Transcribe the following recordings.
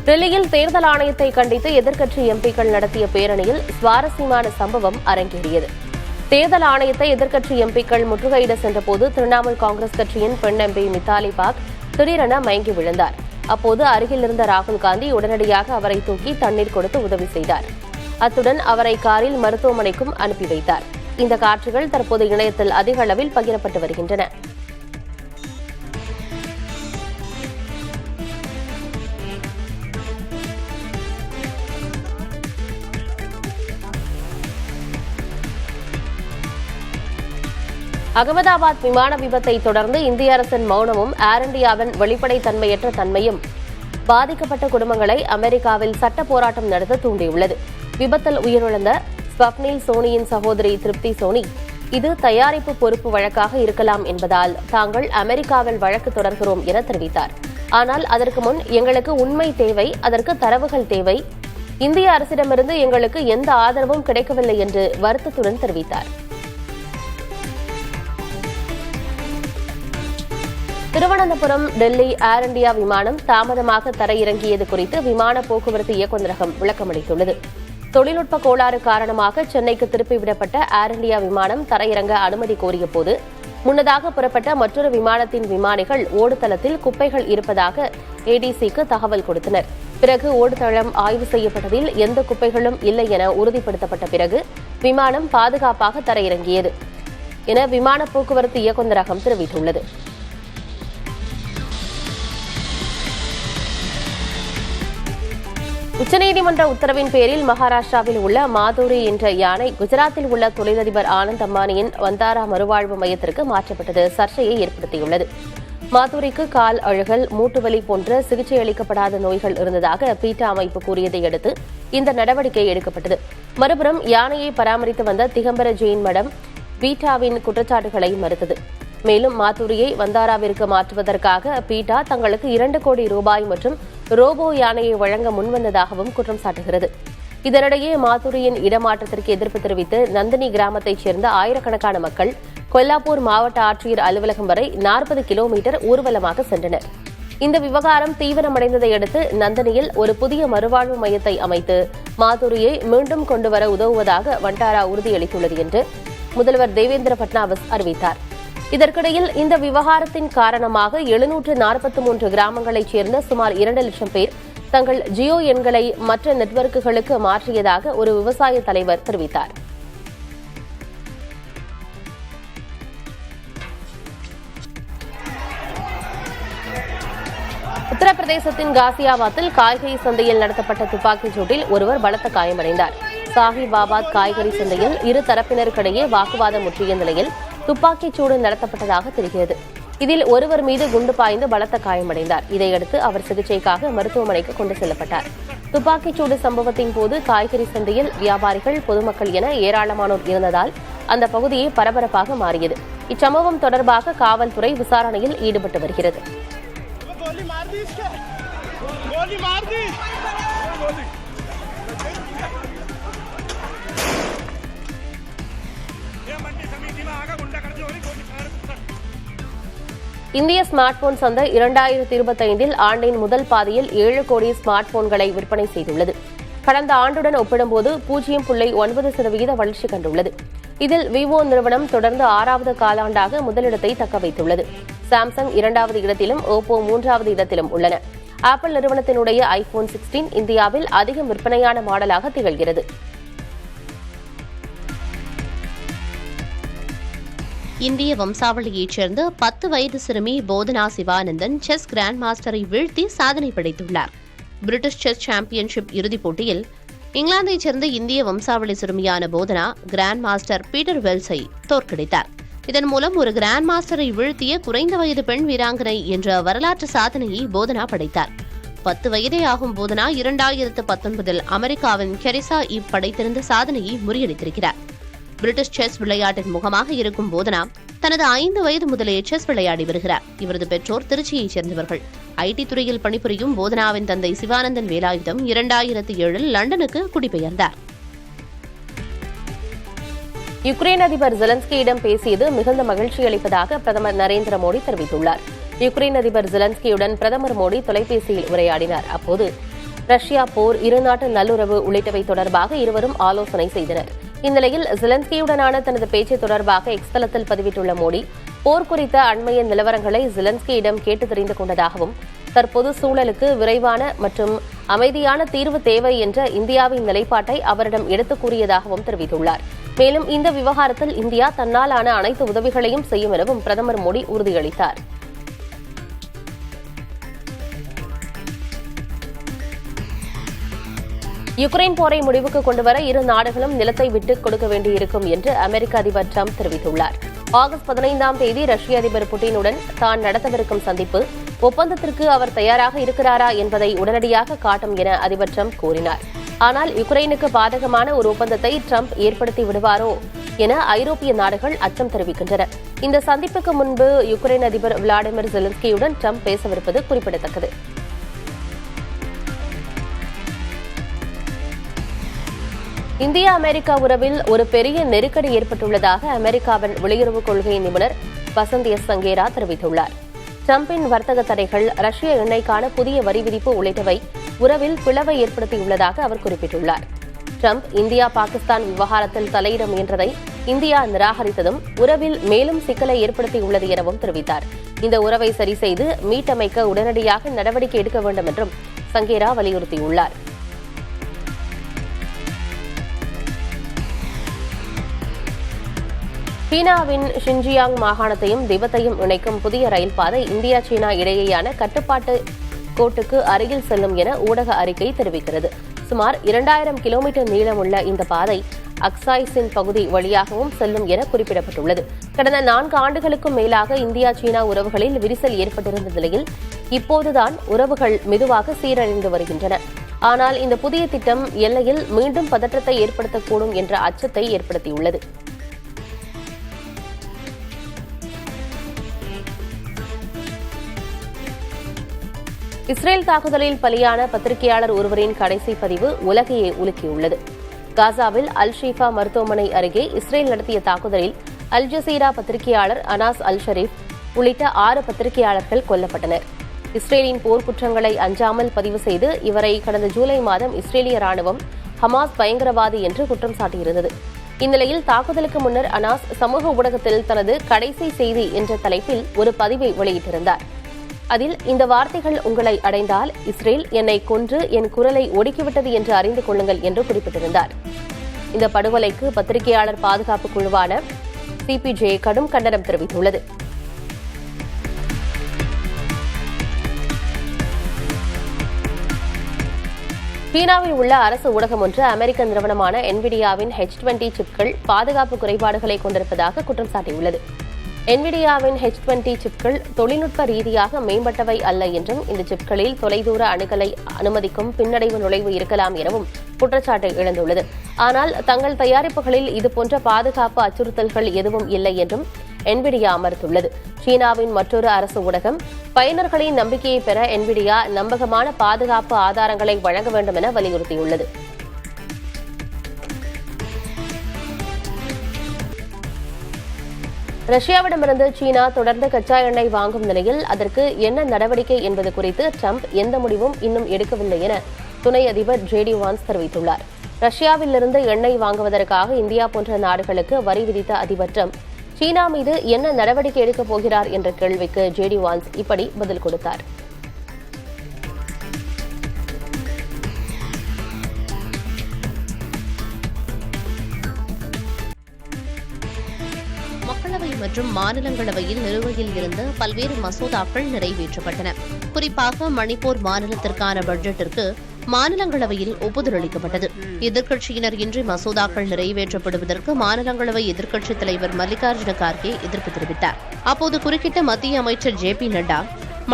டெல்லியில் தேர்தல் ஆணையத்தை கண்டித்து எதிர்க்கட்சி எம்பிக்கள் நடத்திய பேரணியில் சுவாரஸ்யமான சம்பவம் அரங்கேறியது. தேர்தல் ஆணையத்தை எதிர்க்கட்சி எம்பிக்கள் முற்றுகையிட சென்றபோது திரிணாமுல் காங்கிரஸ் கட்சியின் பெண் எம்பி மித்தாலி பாக் திடீரென மயங்கி விழுந்தார். அப்போது அருகில் இருந்த ராகுல் காந்தி உடனடியாக அவரை தூக்கி தண்ணீர் கொடுத்து உதவி செய்தார். அத்துடன் அவரை காரில் மருத்துவமனைக்கும் அனுப்பி வைத்தார். இந்த காட்சிகள் தற்போது இணையத்தில் அதிக அளவில் பகிரப்பட்டு வருகின்றன. அகமதாபாத் விமான விபத்தை தொடர்ந்து இந்திய அரசின் மௌனமும் ஏர் இண்டியாவின் வெளிப்படைத்தன்மையற்ற தன்மையும் பாதிக்கப்பட்ட குடும்பங்களை அமெரிக்காவில் சட்ட போராட்டம் நடத்த தூண்டியுள்ளது. விபத்தில் உயிரிழந்த ஸ்வப்னில் சோனியின் சகோதரி திருப்தி சோனி, இது தயாரிப்பு பொறுப்பு வழக்காக இருக்கலாம் என்பதால் தாங்கள் அமெரிக்காவில் வழக்கு தொடர்கிறோம் என தெரிவித்தார். ஆனால் அதற்கு முன் எங்களுக்கு உண்மை தேவை, அதற்கு தரவுகள் தேவை. இந்திய அரசிடமிருந்து எங்களுக்கு எந்த ஆதரவும் கிடைக்கவில்லை என்று வருத்தத்துடன் தெரிவித்தார். திருவனந்தபுரம் டெல்லி ஏர் இண்டியா விமானம் தாமதமாக தரையிறங்கியது குறித்து விமான போக்குவரத்து இயக்குநரகம் விளக்கமளித்துள்ளது. தொழில்நுட்ப கோளாறு காரணமாக சென்னைக்கு திருப்பிவிடப்பட்ட ஏர் இண்டியா விமானம் தரையிறங்க அனுமதி கோரியபோது முன்னதாக புறப்பட்ட மற்றொரு விமானத்தின் விமானிகள் ஓடுதளத்தில் குப்பைகள் இருப்பதாக ஏடிசிக்கு தகவல் கொடுத்தனர். பிறகு ஓடுதளம் ஆய்வு செய்யப்பட்டதில் எந்த குப்பைகளும் இல்லை என உறுதிப்படுத்தப்பட்ட பிறகு விமானம் பாதுகாப்பாக தரையிறங்கியது என விமான போக்குவரத்து இயக்குநரகம் தெரிவித்துள்ளது. உச்சநீதிமன்ற உத்தரவின் பேரில் மகாராஷ்டிராவில் உள்ள மாதூரி என்ற யானை குஜராத்தில் உள்ள தொழிலதிபர் ஆனந்த் அம்பானியின் வந்தாரா மறுவாழ்வு மையத்திற்கு மாற்றப்பட்டது சர்ச்சையை ஏற்படுத்தியுள்ளது. மாதூரிக்கு கால் அழுகல், மூட்டுவலி போன்ற சிகிச்சை அளிக்கப்படாத நோய்கள் இருந்ததாக பீட்டா அமைப்பு கூறியதை அடுத்து இந்த நடவடிக்கை எடுக்கப்பட்டது. மறுபுறம் யானையை பராமரித்து வந்த திகம்பர ஜெயின் மடம் பீட்டாவின் குற்றச்சாட்டுகளை மறுத்தது. மேலும் மாத்தூரியை வந்தாராவிற்கு மாற்றுவதற்காக பீட்டா தங்களுக்கு 2 கோடி ரூபாய் மற்றும் ரோபோ யானையை வழங்க முன்வந்ததாகவும் குற்றம் சாட்டுகிறது. இதனிடையே மாத்தூரியின் இடமாற்றத்திற்கு எதிர்ப்பு தெரிவித்து நந்தினி கிராமத்தைச் சேர்ந்த ஆயிரக்கணக்கான மக்கள் கொல்லாப்பூர் மாவட்ட ஆட்சியர் அலுவலகம் வரை 40 கிலோமீட்டர் ஊர்வலமாக சென்றனர். இந்த விவகாரம் தீவிரமடைந்ததை அடுத்து நந்தினியில் ஒரு புதிய மறுவாழ்வு மையத்தை அமைத்து மாத்தூரியை மீண்டும் கொண்டுவர உதவுவதாக வண்டாரா உறுதியளித்துள்ளது என்று முதல்வர் தேவேந்திர பட்னாவிஸ் அறிவித்தார். இதற்கிடையில் இந்த விவகாரத்தின் காரணமாக 743 கிராமங்களைச் சேர்ந்த சுமார் 2 லட்சம் பேர் தங்கள் ஜியோ எண்களை மற்ற நெட்வொர்க்குகளுக்கு மாற்றியதாக ஒரு விவசாய தலைவர் தெரிவித்தார். உத்தரப்பிரதேசத்தின் காசியாபாத்தில் காய்கறி சந்தையில் நடத்தப்பட்ட துப்பாக்கிச் சூட்டில் ஒருவர் பலத்த காயமடைந்தார். சாஹிபாபாத் காய்கறி சந்தையில் இரு தரப்பினருக்கிடையே வாக்குவாதம் முற்றிய நிலையில் துப்பாக்கிச் சூடு நடத்தப்பட்டதாக தெரிகிறது. இதில் ஒருவர் மீது குண்டு பாய்ந்து பலத்த காயமடைந்தார். இதையடுத்து அவர் சிகிச்சைக்காக மருத்துவமனைக்கு கொண்டு செல்லப்பட்டார். துப்பாக்கிச் சூடு சம்பவத்தின் போது காய்கறி சந்தையில் வியாபாரிகள், பொதுமக்கள் என ஏராளமானோர் இருந்ததால் அந்த பகுதியை பரபரப்பாக மாறியது. இச்சம்பவம் தொடர்பாக காவல்துறை விசாரணையில் ஈடுபட்டு வருகிறது. இந்திய ஸ்மார்ட் போன் சந்தை 2025 ஆண்டின் முதல் பாதியில் 7 கோடி ஸ்மார்ட் போன்களை விற்பனை செய்துள்ளது. கடந்த ஆண்டுடன் ஒப்பிடும்போது 0.9% வளர்ச்சி கண்டுள்ளது. இதில் விவோ நிறுவனம் தொடர்ந்து 6வது காலாண்டாக முதலிடத்தை தக்க வைத்துள்ளது. சாம்சங் 2வது இடத்திலும் ஓப்போ 3வது இடத்திலும் உள்ளன. ஆப்பிள் நிறுவனத்தினுடைய ஐபோன் 16 இந்தியாவில் அதிகம் விற்பனையான மாடலாக திகழ்கிறது. இந்திய வம்சாவளியைச் சேர்ந்த 10 வயது சிறுமி போதனா சிவானந்தன் செஸ் கிராண்ட் மாஸ்டரை வீழ்த்தி சாதனை படைத்துள்ளார். பிரிட்டிஷ் செஸ் சாம்பியன்ஷிப் இறுதிப் போட்டியில் இங்கிலாந்தைச் சேர்ந்த இந்திய வம்சாவளி சிறுமியான போதனா கிராண்ட் மாஸ்டர் பீட்டர் வெல்ஸை தோற்கடித்தார். இதன் மூலம் ஒரு கிராண்ட் மாஸ்டரை வீழ்த்திய குறைந்த வயது பெண் வீராங்கனை என்ற வரலாற்று சாதனையை போதனா படைத்தார். 10 வயதே ஆகும் போதனா 2019 அமெரிக்காவின் கெரிசா ஈப் படைத்திருந்த சாதனையை முறியடித்திருக்கிறார். பிரிட்டிஷ் செஸ் விளையாட்டின் முகமாக இருக்கும் போதனா தனது 5 வயது முதலே செஸ் விளையாடி வருகிறார். இவரது பெற்றோர் திருச்சியைச் சேர்ந்தவர்கள். ஐடி துறையில் பணிபுரியும் போதனாவின் தந்தை சிவானந்தன் வேலாயுதம் 2007 லண்டனுக்கு குடிபெயர்ந்தார். யுக்ரைன் அதிபர் ஜெலன்ஸ்கியிடம் பேசியது மிகுந்த மகிழ்ச்சி அளிப்பதாக பிரதமர் நரேந்திர மோடி தெரிவித்துள்ளார். யுக்ரைன் அதிபர் ஜெலன்ஸ்கியுடன் பிரதமர் மோடி தொலைபேசியில் உரையாடினார். அப்போது ரஷ்யா போர், இருநாட்டு நல்லுறவு உள்ளிட்டவை தொடர்பாக இருவரும் ஆலோசனை செய்தனர். இந்நிலையில் ஜெலன்ஸ்கியுடனான தனது பேச்சு தொடர்பாக எக்ஸ் தளத்தில் பதிவிட்டுள்ள மோடி, போர் குறித்த அண்மைய நிலவரங்களை ஜெலன்ஸ்கியிடம் கேட்டு தெரிந்து கொண்டதாகவும், தற்போது சூழலுக்கு விரைவான மற்றும் அமைதியான தீர்வு தேவை என்ற இந்தியாவின் நிலைப்பாட்டை அவரிடம் எடுத்துக் கூறியதாகவும் தெரிவித்துள்ளார். மேலும் இந்த விவகாரத்தில் இந்தியா தன்னாலான அனைத்து உதவிகளையும் செய்யும் எனவும் பிரதமர் மோடி உறுதியளித்தார். யுக்ரைன் போரை முடிவுக்கு கொண்டுவர இரு நாடுகளும் நிலத்தை விட்டுக் கொடுக்க வேண்டியிருக்கும் என்று அமெரிக்க அதிபர் டிரம்ப் தெரிவித்துள்ளார். ஆகஸ்ட் 15ஆம் தேதி ரஷ்ய அதிபர் புட்டினுடன் தான் நடத்தவிருக்கும் சந்திப்பு ஒப்பந்தத்திற்கு அவர் தயாராக இருக்கிறாரா என்பதை உடனடியாக காட்டும் என அதிபர் டிரம்ப் கூறினார். ஆனால் யுக்ரைனுக்கு பாதகமான ஒரு ஒப்பந்தத்தை டிரம்ப் ஏற்படுத்தி விடுவாரோ என ஐரோப்பிய நாடுகள் அச்சம் தெரிவிக்கின்றன. இந்த சந்திப்புக்கு முன்பு யுக்ரைன் அதிபர் விளாடிமிர் ஜெலன்ஸ்கியுடன் டிரம்ப் பேசவிருப்பது குறிப்பிடத்தக்கது. இந்தியா அமெரிக்கா உறவில் ஒரு பெரிய நெருக்கடி ஏற்பட்டுள்ளதாக அமெரிக்காவின் வெளியுறவுக் கொள்கை நிபுணர் வசந்த் எஸ் சங்கேரா தெரிவித்துள்ளார். டிரம்பின் வர்த்தக தடைகள், ரஷ்ய எண்ணெய்க்கான புதிய வரி விதிப்பு உள்ளிட்டவை உறவில் பிளவை ஏற்படுத்தியுள்ளதாக அவர் குறிப்பிட்டுள்ளார். டிரம்ப் இந்தியா பாகிஸ்தான் விவகாரத்தில் தலையிட முயன்றதை இந்தியா நிராகரித்ததும் உறவில் மேலும் சிக்கலை ஏற்படுத்தியுள்ளது எனவும் தெரிவித்தார். இந்த உறவை சரி செய்து மீட்டமைக்க உடனடியாக நடவடிக்கை எடுக்க வேண்டும் என்றும் சங்கேரா வலியுறுத்தியுள்ளார். சீனாவின் ஷின்ஜியாங் மாகாணத்தையும் திபெத்தையும் இணைக்கும் புதிய ரயில் பாதை இந்தியா சீனா இடையேயான கட்டுப்பாட்டு கோட்டுக்கு அருகில் செல்லும் என ஊடக அறிக்கை தெரிவிக்கிறது. சுமார் 2000 கிலோமீட்டர் நீளமுள்ள இந்த பாதை அக்சாய்சின் பகுதி வழியாகவும் செல்லும் என குறிப்பிடப்பட்டுள்ளது. கடந்த 4 ஆண்டுகளுக்கும் மேலாக இந்தியா சீனா உறவுகளில் விரிசல் ஏற்பட்டிருந்த நிலையில் இப்போதுதான் உறவுகள் மெதுவாக சீரழிந்து வருகின்றன. ஆனால் இந்த புதிய திட்டம் எல்லையில் மீண்டும் பதற்றத்தை ஏற்படுத்தக்கூடும் என்ற அச்சத்தை ஏற்படுத்தியுள்ளது. இஸ்ரேல் தாக்குதலில் பலியான பத்திரிகையாளர் ஒருவரின் கடைசி பதிவு உலகையே உலுக்கியுள்ளது. காசாவில் அல் ஷீஃபா மருத்துவமனை அருகே இஸ்ரேல் நடத்திய தாக்குதலில் அல் ஜசீரா பத்திரிகையாளர் அனாஸ் அல் ஷரீப் உள்ளிட்ட 6 பத்திரிகையாளர்கள் கொல்லப்பட்டனர். இஸ்ரேலின் போர்க்குற்றங்களை அஞ்சாமல் பதிவு செய்து இவரை கடந்த ஜூலை மாதம் இஸ்ரேலிய ராணுவம் ஹமாஸ் பயங்கரவாதி என்று குற்றம் சாட்டியிருந்தது. இந்நிலையில் தாக்குதலுக்கு முன்னர் அனாஸ் சமூக ஊடகத்தில் தனது கடைசி செய்தி என்ற தலைப்பில் ஒரு பதிவை வெளியிட்டிருந்தார். அதில் இந்த வார்த்தைகள் உங்களை அடைந்தால் இஸ்ரேல் என்னை கொன்று என் குரலை ஒடுக்கிவிட்டது என்று அறிந்து கொள்ளுங்கள் என்று குறிப்பிட்டிருந்தார். இந்த படுகொலைக்கு பத்திரிகையாளர் பாதுகாப்பு குழுவான சிபிஜே கடும் கண்டனம் தெரிவித்துள்ளது. சீனாவில் உள்ள அரசு ஊடகம் ஒன்று அமெரிக்க நிறுவனமான என்விடியாவின் H20 சிப்கள் பாதுகாப்பு குறைபாடுகளை கொண்டிருப்பதாக குற்றம் சாட்டியுள்ளது. என்விடியாவின் H20 சிப்கள் தொழில்நுட்ப ரீதியாக மேம்பட்டவை அல்ல என்றும், இந்த சிப்களில் தொலைதூர அணுகலை அனுமதிக்கும் பின்னடைவு நுழைவு இருக்கலாம் எனவும் குற்றச்சாட்டு எழுந்துள்ளது. ஆனால் தங்கள் தயாரிப்புகளில் இதுபோன்ற பாதுகாப்பு அச்சுறுத்தல்கள் எதுவும் இல்லை என்றும் என்விடியா மறுத்துள்ளது. சீனாவின் மற்றொரு அரசு ஊடகம் பயனர்களின் நம்பிக்கையை பெற என்விடியா நம்பகமான பாதுகாப்பு ஆதாரங்களை வழங்க வேண்டும் என வலியுறுத்தியுள்ளது. ரஷ்யாவிடமிருந்து சீனா தொடர்ந்து கச்சா எண்ணெய் வாங்கும் நிலையில் அதற்கு என்ன நடவடிக்கை என்பது குறித்து ட்ரம்ப் எந்த முடிவும் இன்னும் எடுக்கவில்லை என துணை அதிபர் JD வான்ஸ் தெரிவித்துள்ளார். ரஷ்யாவிலிருந்து எண்ணெய் வாங்குவதற்காக இந்தியா போன்ற நாடுகளுக்கு வரி விதித்த அதிபர் ட்ரம்ப் சீனா மீது என்ன நடவடிக்கை எடுக்கப் போகிறார் என்ற கேள்விக்கு JD வான்ஸ் இப்படி பதில் கொடுத்தார். மக்களவை மற்றும் மாநிலங்களவையில் நிலுவையில் இருந்த பல்வேறு மசோதாக்கள் நிறைவேற்றப்பட்டன. குறிப்பாக மணிப்பூர் மாநிலத்திற்கான பட்ஜெட்டிற்கு மாநிலங்களவையில் ஒப்புதல் அளிக்கப்பட்டது. எதிர்க்கட்சியினர் இன்றி மசோதாக்கள் நிறைவேற்றப்படுவதற்கு மாநிலங்களவை எதிர்க்கட்சித் தலைவர் மல்லிகார்ஜுன கார்கே எதிர்ப்பு தெரிவித்தார். அப்போது குறுக்கிட்ட மத்திய அமைச்சர் JP நட்டா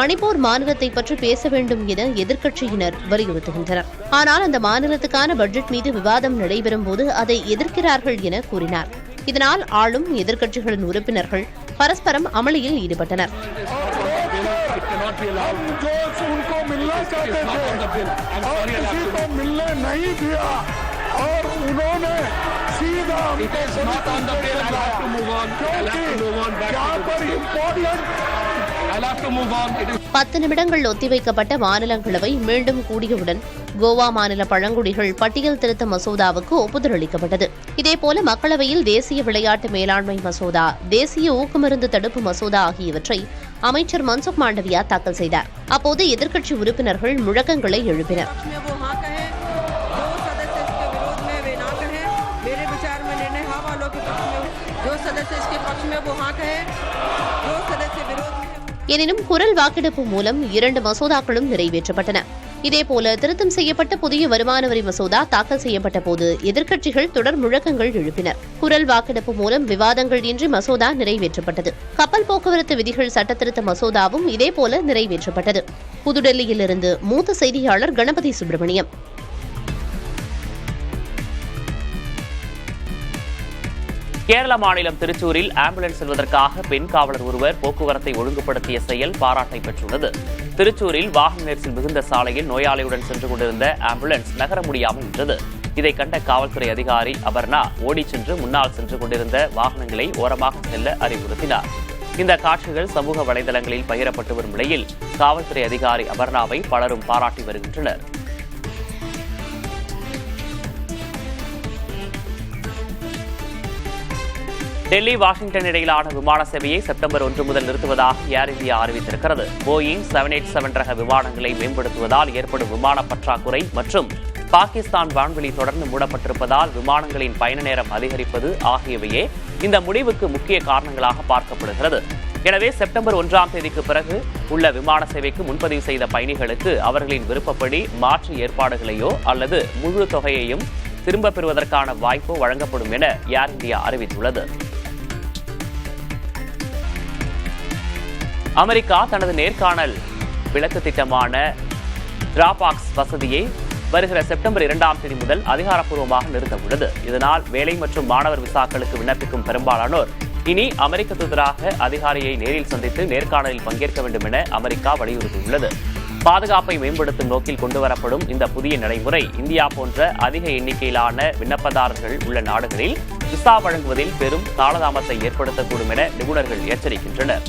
மணிப்பூர் மாநிலத்தை பற்றி பேச வேண்டும் என எதிர்க்கட்சியினர் வலியுறுத்துகின்றனர். ஆனால் அந்த மாநிலத்துக்கான பட்ஜெட் மீது விவாதம் நடைபெறும் போது அதை எதிர்க்கிறார்கள் என கூறினார். இதனால் ஆளும் எதிர்க்கட்சிகளின் உறுப்பினர்கள் பரஸ்பரம் அமளியில் ஈடுபட்டனர். பத்து நிமிடங்கள் ஒத்திவைக்கப்பட்ட மாநிலங்களவை மீண்டும் கூடியவுடன் கோவா மாநில பழங்குடிகள் பட்டியல் திருத்த மசோதாவுக்கு ஒப்புதல் அளிக்கப்பட்டது. இதேபோல மக்களவையில் தேசிய விளையாட்டு மேலாண்மை மசோதா, தேசிய ஊக்குமருந்து தடுப்பு மசோதா ஆகியவற்றை அமைச்சர் மன்சுக் மாண்டவியா தாக்கல் செய்தார். அப்போது எதிர்க்கட்சி உறுப்பினர்கள் முழக்கங்களை எழுப்பினர். எனினும் குரல் வாக்கெடுப்பு மூலம் 2 மசோதாக்களும் நிறைவேற்றப்பட்டன. இதேபோல திருத்தம் செய்யப்பட்ட புதிய வருமான வரி மசோதா தாக்கல் செய்யப்பட்ட போது எதிர்க்கட்சிகள் தொடர் முழக்கங்கள் எழுப்பினர். குரல் வாக்கெடுப்பு மூலம் விவாதங்கள் இன்றி மசோதா நிறைவேற்றப்பட்டது. கப்பல் போக்குவரத்து விதிகள் சட்டத்திருத்த மசோதாவும் இதேபோல நிறைவேற்றப்பட்டது. புதுடெல்லியிலிருந்து மூத்த செய்தியாளர் கணபதி சுப்பிரமணியம். கேரள மாநிலம் திருச்சூரில் ஆம்புலன்ஸ் செல்வதற்காக பெண் காவலர் ஒருவர் போக்குவரத்தை ஒழுங்குபடுத்திய செயல் பாராட்டை பெற்றுள்ளது. திருச்சூரில் வாகன நெரிசல் மிகுந்த சாலையில் நோயாளியுடன் சென்று கொண்டிருந்த ஆம்புலன்ஸ் நகர முடியாமல் நின்றது. இதை கண்ட காவல்துறை அதிகாரி அபர்ணா ஓடிச் சென்று முன்னால் சென்று கொண்டிருந்த வாகனங்களை ஓரமாக செல்ல அறிவுறுத்தினார். இந்த காட்சிகள் சமூக வலைதளங்களில் பகிரப்பட்டு வரும் நிலையில் காவல்துறை அதிகாரி அபர்ணாவை பலரும் பாராட்டி வருகின்றனர். டெல்லி வாஷிங்டன் இடையிலான விமான சேவையை செப்டம்பர் 1 முதல் நிறுத்துவதாக ஏர் இந்தியா அறிவித்திருக்கிறது. போயிங் 787 ரக விமானங்களை மேம்படுத்துவதால் ஏற்படும் விமான பற்றாக்குறை மற்றும் பாகிஸ்தான் வான்வெளி தொடர்ந்து மூடப்பட்டிருப்பதால் விமானங்களின் பயண நேரம் அதிகரிப்பது ஆகியவையே இந்த முடிவுக்கு முக்கிய காரணங்களாக பார்க்கப்படுகிறது. எனவே செப்டம்பர் 1ஆம் தேதிக்கு பிறகு உள்ள விமான சேவைக்கு முன்பதிவு செய்த பயணிகளுக்கு அவர்களின் விருப்பப்படி மாற்று ஏற்பாடுகளையோ அல்லது முழு தொகையையும் திரும்பப் பெறுவதற்கான வாய்ப்போ வழங்கப்படும் என ஏர் இந்தியா அறிவித்துள்ளது. அமெரிக்கா தனது நேர்காணல் விலக்கு திட்டமான டிராபாக்ஸ் வசதியை வருகிற செப்டம்பர் 2ஆம் தேதி முதல் அதிகாரப்பூர்வமாக நிறுத்த உள்ளது. இதனால் வேலை மற்றும் மாணவர் விசாக்களுக்கு விண்ணப்பிக்கும் பெரும்பாலானோர் இனி அமெரிக்க தூதராக அதிகாரியை நேரில் சந்தித்து நேர்காணலில் பங்கேற்க வேண்டும் என அமெரிக்கா வலியுறுத்தியுள்ளது. பாதுகாப்பை மேம்படுத்தும் நோக்கில் கொண்டுவரப்படும் இந்த புதிய நடைமுறை இந்தியா போன்ற அதிக எண்ணிக்கையிலான விண்ணப்பதாரர்கள் உள்ள நாடுகளில் விசா வழங்குவதில் பெரும் காலதாமத்தை ஏற்படுத்தக்கூடும் என நிபுணர்கள் எச்சரிக்கின்றனர்.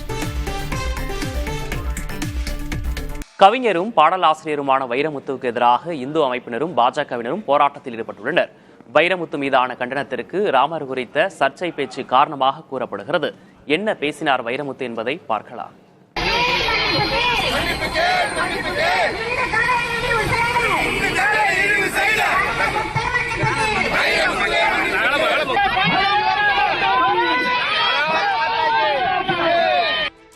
கவிஞரும் பாடலாசிரியருமான வைரமுத்துவுக்கு எதிராக இந்து அமைப்பினரும் பாஜகவினரும் போராட்டத்தில் ஈடுபட்டுள்ளனர். வைரமுத்து மீதான கண்டனத்திற்கு ராமர் குறித்த சர்ச்சை பேச்சு காரணமாக கூறப்படுகிறது. என்ன பேசினார் வைரமுத்து என்பதை பார்க்கலாம்.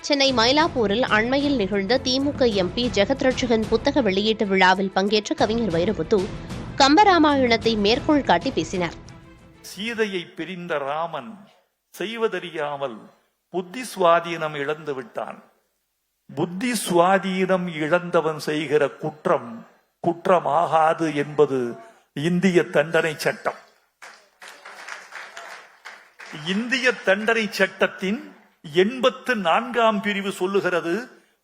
சென்னை மயிலாப்பூரில் அண்மையில் நிகழ்ந்த திமுக எம்பி ஜெகத் ரட்சகன் புத்தக வெளியீட்டு விழாவில் பங்கேற்ற கவிஞர் வைரமுத்து கம்பராமாயணத்தை மேற்கோள் காட்டி பேசினார். சீதையை பிரிந்த ராமன் செய்வதறியாமல் புத்தி சுவாதீனம் இழந்து விட்டான். புத்தி சுவாதீனம் இழந்தவன் செய்கிற குற்றம் குற்றமாகாது என்பது இந்திய தண்டனை சட்டம். இந்திய தண்டனை சட்டத்தின் 84ஆம் பிரிவு சொல்லுகிறது,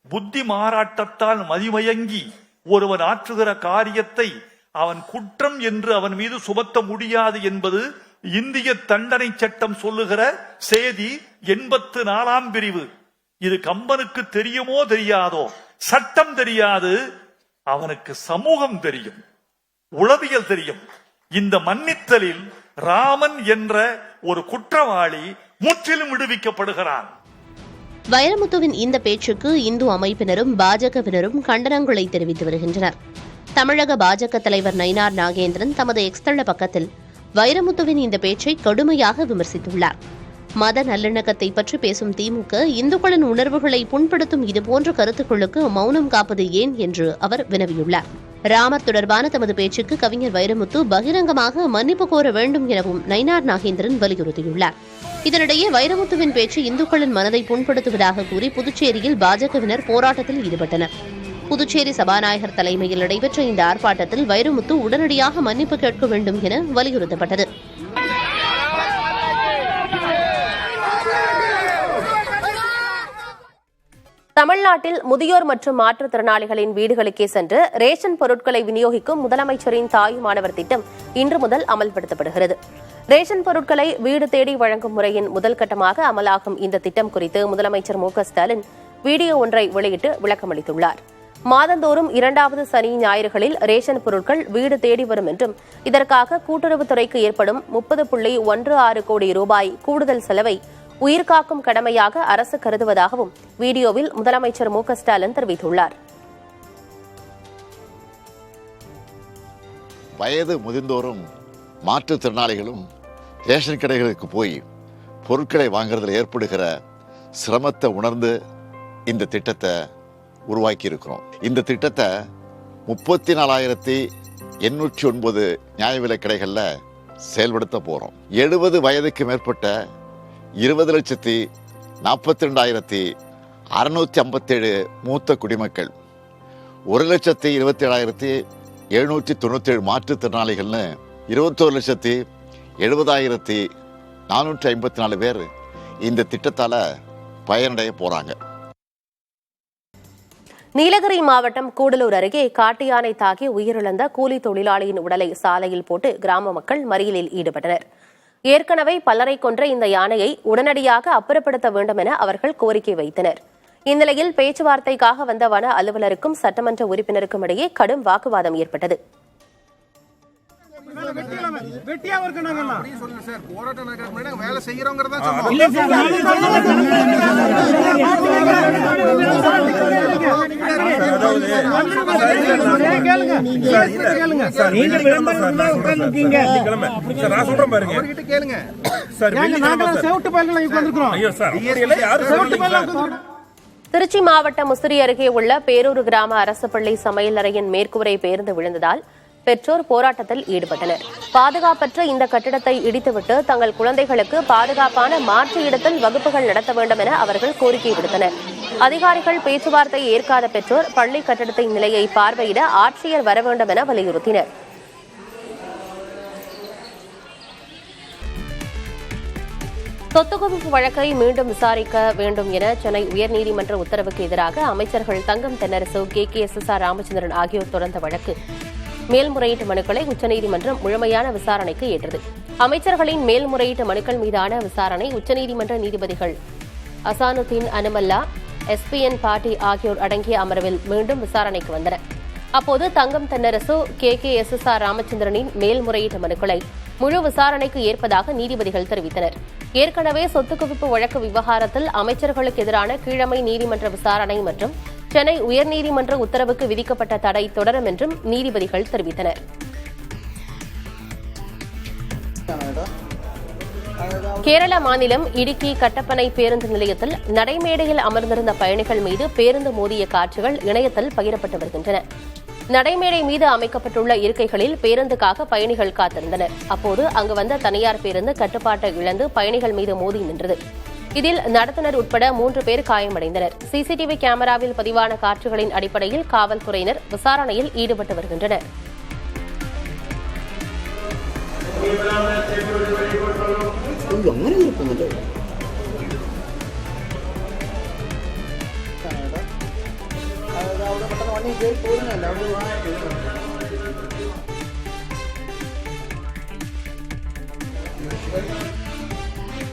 புத்தி மாறாட்டத்தால் மதிமயங்கி ஒருவன் ஆற்றுகிற காரியத்தை அவன் குற்றம் என்று அவன் மீது சுமத்த முடியாது என்பது இந்திய தண்டனை சட்டம் சொல்லுகிற செய்தி 84ஆம் பிரிவு. இது கம்பனுக்கு தெரியுமோ தெரியாதோ, சட்டம் தெரியாது, அவனுக்கு சமூகம் தெரியும், உளவியல் தெரியும். இந்த மன்னித்தலில் ராமன் என்ற ஒரு குற்றவாளி முற்றிலும் விடுவிக்கப்படுகிறான். வைரமுத்துவின் இந்த பேச்சுக்கு இந்து அமைப்பினரும் பாஜகவினரும் கண்டனங்களை தெரிவித்து வருகின்றனர். தமிழக பாஜக தலைவர் நயினார் நாகேந்திரன் தமது எக்ஸ்தள பக்கத்தில் வைரமுத்துவின் இந்த பேச்சை கடுமையாக விமர்சித்துள்ளார். மத நல்லிணக்கத்தை பற்றி பேசும் திமுக இந்துக்களின் உணர்வுகளை புண்படுத்தும் இதுபோன்ற கருத்துக்களுக்கு மௌனம் காப்பது ஏன் என்று அவர் வினவியுள்ளார். ராமர் தொடர்பான தமது பேச்சுக்கு கவிஞர் வைரமுத்து பகிரங்கமாக மன்னிப்பு கோர வேண்டும் எனவும் நயினார் நாகேந்திரன் வலியுறுத்தியுள்ளார். இதனிடையே வைரமுத்துவின் பேச்சு இந்துக்களின் மனதை புண்படுத்துவதாக கூறி புதுச்சேரியில் பாஜகவினர் போராட்டத்தில் ஈடுபட்டனர். புதுச்சேரி சபாநாயகர் தலைமையில் நடைபெற்ற இந்த ஆர்ப்பாட்டத்தில் வைரமுத்து உடனடியாக மன்னிப்பு கேட்க வேண்டும் என வலியுறுத்தப்பட்டது. தமிழ்நாட்டில் முதியோர் மற்றும் மாற்றுத்திறனாளிகளின் வீடுகளுக்கே சென்று ரேஷன் பொருட்களை விநியோகிக்கும் முதலமைச்சரின் தாயுமானவர் திட்டம் இன்று முதல் அமல்படுத்தப்படுகிறது. ரேஷன் பொருட்களை வீடு தேடி வழங்கும் முறையின் முதல் கட்டமாக அமலாகும் இந்த திட்டம் குறித்து முதலமைச்சர் மு.க. ஸ்டாலின் வீடியோ ஒன்றை வெளியிட்டு விளக்கமளித்துள்ளார். மாதந்தோறும் 2வது சனி ஞாயிறுகளில் ரேஷன் பொருட்கள் வீடு தேடி வரும் என்றும் இதற்காக கூட்டுறவுத்துறைக்கு ஏற்படும் 30.16 கோடி ரூபாய் கூடுதல் செலவை உயிர்காக்கும் கடமையாக அரசு கருதுவதாகவும் வீடியோவில் முதலமைச்சர் மு.க.ஸ்டாலின் தெரிவித்துள்ளார். வயது முதிர்ந்தோரும் மாற்றுத்திறனாளிகளும் ரேஷன் கடைகளுக்கு போய் பொருட்களை வாங்குறதுல ஏற்படுகிற சிரமத்தை உணர்ந்து இந்த திட்டத்தை உருவாக்கி இருக்கிறோம். இந்த திட்டத்தை 34,809 நியாய விலைக் கடைகளில் செயல்படுத்த போறோம். 70 வயதுக்கு மேற்பட்ட 20,42,657 மூத்த குடிமக்கள், 1,27,797 மாற்றுத்திறனாளிகள்னு 21,70,454 பேர் இந்த திட்டத்தால பயனடைய போறாங்க. நீலகிரி மாவட்டம் கூடலூர் அருகே காட்டு யானை தாக்கி உயிரிழந்த கூலி தொழிலாளியின் உடலை சாலையில் போட்டு கிராம மக்கள் மறியலில் ஈடுபட்டனர். ஏற்கனவே பலரை கொன்ற இந்த யானையை உடனடியாக அப்புறப்படுத்த வேண்டும் என அவர்கள் கோரிக்கை வைத்தனர். இந்நிலையில் பேச்சுவார்த்தைக்காக வந்த வன அலுவலருக்கும் சட்டமன்ற உறுப்பினருக்கும் இடையே கடும் வாக்குவாதம் ஏற்பட்டது. திருச்சி மாவட்டம் முசிறி அருகே உள்ள பேரூர் கிராம அரசு பள்ளி சமையல் அறையின் மேற்கூரை பேருந்து விழுந்ததால் பெற்றோர் போராட்டத்தில் ஈடுபட்டனர். பாதுகாப்பற்ற இந்த கட்டிடத்தை இடித்துவிட்டு தங்கள் குழந்தைகளுக்கு பாதுகாப்பான மாற்று இடத்தில் வகுப்புகள் நடத்த வேண்டும் என அவர்கள் கோரிக்கை விடுத்தனர். அதிகாரிகள் பேச்சுவார்த்தை ஏற்காத பெற்றோர் பள்ளி கட்டிடத்தின் நிலையை பார்வையிட ஆட்சியர் வர வேண்டும் என வலியுறுத்தினர். சொத்து குவிப்பு வழக்கை மீண்டும் விசாரிக்க வேண்டும் என சென்னை உயர்நீதிமன்ற உத்தரவுக்கு எதிராக அமைச்சர்கள் தங்கம் தென்னரசு, KKSSR ராமச்சந்திரன் ஆகியோர் தொடர்ந்த வழக்கு மேல்முறையீட்டு மனுக்களை உச்சநீதிமன்றம் முழுமையான விசாரணைக்கு ஏற்றது. அமைச்சர்களின் மேல்முறையீட்டு மனுக்கள் மீதான விசாரணை உச்சநீதிமன்ற நீதிபதிகள் அசானுதீன் அனுமல்லா, SPN பாட்டி ஆகியோர் அடங்கிய அமர்வில் மீண்டும் விசாரணைக்கு வந்தன. அப்போது தங்கம் தென்னரசு, KKSSR ராமச்சந்திரனின் மேல்முறையீட்டு மனுக்களை முழு விசாரணைக்கு ஏற்பதாக நீதிபதிகள் தெரிவித்தனர். ஏற்கனவே சொத்து குவிப்பு வழக்கு விவகாரத்தில் அமைச்சர்களுக்கு எதிரான கீழமை நீதிமன்ற விசாரணை மற்றும் சென்னை உயர்நீதிமன்ற உத்தரவுக்கு விதிக்கப்பட்ட தடை தொடரும் என்றும் நீதிபதிகள் தெரிவித்தனர். கேரள மாநிலம் இடுக்கி கட்டப்பனை பேருந்து நிலையத்தில் நடைமேடையில் அமர்ந்திருந்த பயணிகள் மீது பேருந்து மோதிய காட்சிகள் இணையத்தில் பகிரப்பட்டு வருகின்றன. நடைமேடை மீது அமைக்கப்பட்டுள்ள இருக்கைகளில் பேருந்துக்காக பயணிகள் காத்திருந்தனர். அப்போது அங்கு வந்த தனியார் பேருந்து கட்டுப்பாட்டை இழந்து பயணிகள் மீது மோதி நின்றது. இதில் நடத்துனர் உட்பட 3 பேர் காயமடைந்தனர். CCTV கேமராவில் பதிவான காட்சிகளின் அடிப்படையில் காவல்துறையினர் விசாரணையில் ஈடுபட்டு வருகின்றனர்.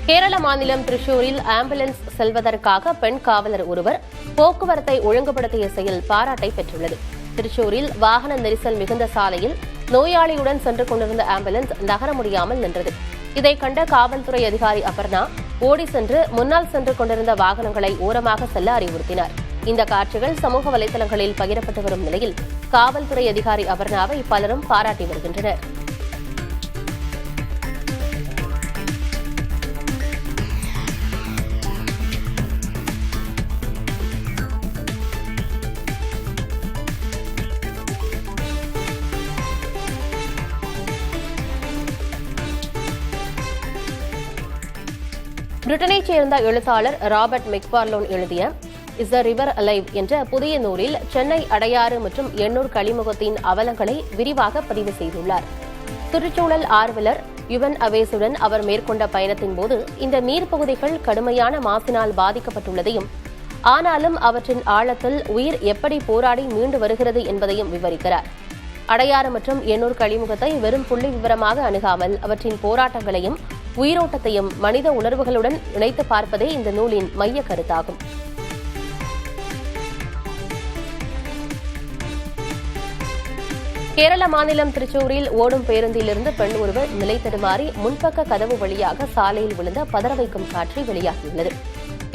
கேரள மாநிலம் திரிசூரில் ஆம்புலன்ஸ் செல்வதற்காக பெண் காவலர் ஒருவர் போக்குவரத்தை ஒழுங்குபடுத்திய செயல் பாராட்டை பெற்றுள்ளது. திரிசூரில் வாகன நெரிசல் மிகுந்த சாலையில் நோயாளியுடன் சென்று கொண்டிருந்த ஆம்புலன்ஸ் நகர முடியாமல் நின்றது. இதை கண்ட காவல்துறை அதிகாரி அபர்ணா ஓடி சென்று முன்னால் சென்று கொண்டிருந்த வாகனங்களை ஓரமாக செல்ல அறிவுறுத்தினார். இந்த காட்சிகள் சமூக வலைதளங்களில் பகிரப்பட்டு வரும் நிலையில் காவல்துறை அதிகாரி அபர்ணாவை பலரும் பாராட்டி வருகின்றனர். பிரிட்டனைச் சேர்ந்த எழுத்தாளர் ராபர்ட் மெக்பார்லோன் எழுதிய இஸ் த ரிவர் அலைவ் என்ற புதிய நூலில் சென்னை அடையாறு மற்றும் எண்ணூர் கழிமுகத்தின் அவலங்களை விரிவாக பதிவு செய்துள்ளார். சுற்றுச்சூழல் ஆர்வலர் யுவன் அவேசுடன் அவர் மேற்கொண்ட பயணத்தின் போது இந்த நீர்ப்பகுதிகள் கடுமையான மாசினால் பாதிக்கப்பட்டுள்ளதையும், ஆனாலும் அவற்றின் ஆழத்தில் உயிர் எப்படி போராடி மீண்டு வருகிறது என்பதையும் விவரிக்கிறார். அடையாறு மற்றும் எண்ணூர் கழிமுகத்தை வெறும் புள்ளி விவரமாக அணுகாமல் அவற்றின் போராட்டங்களையும் உயிரோட்டத்தையும் மனித உணர்வுகளுடன் இணைத்து பார்ப்பதே இந்த நூலின் மைய கருத்தாகும். கேரள மாநிலம் திருச்சூரில் ஓடும் பேருந்திலிருந்து பெண் ஒருவர் நிலை தடுமாறி முன்பக்க கதவு வழியாக சாலையில் விழுந்த பதற வைக்கும் காட்சி வெளியாகியுள்ளது.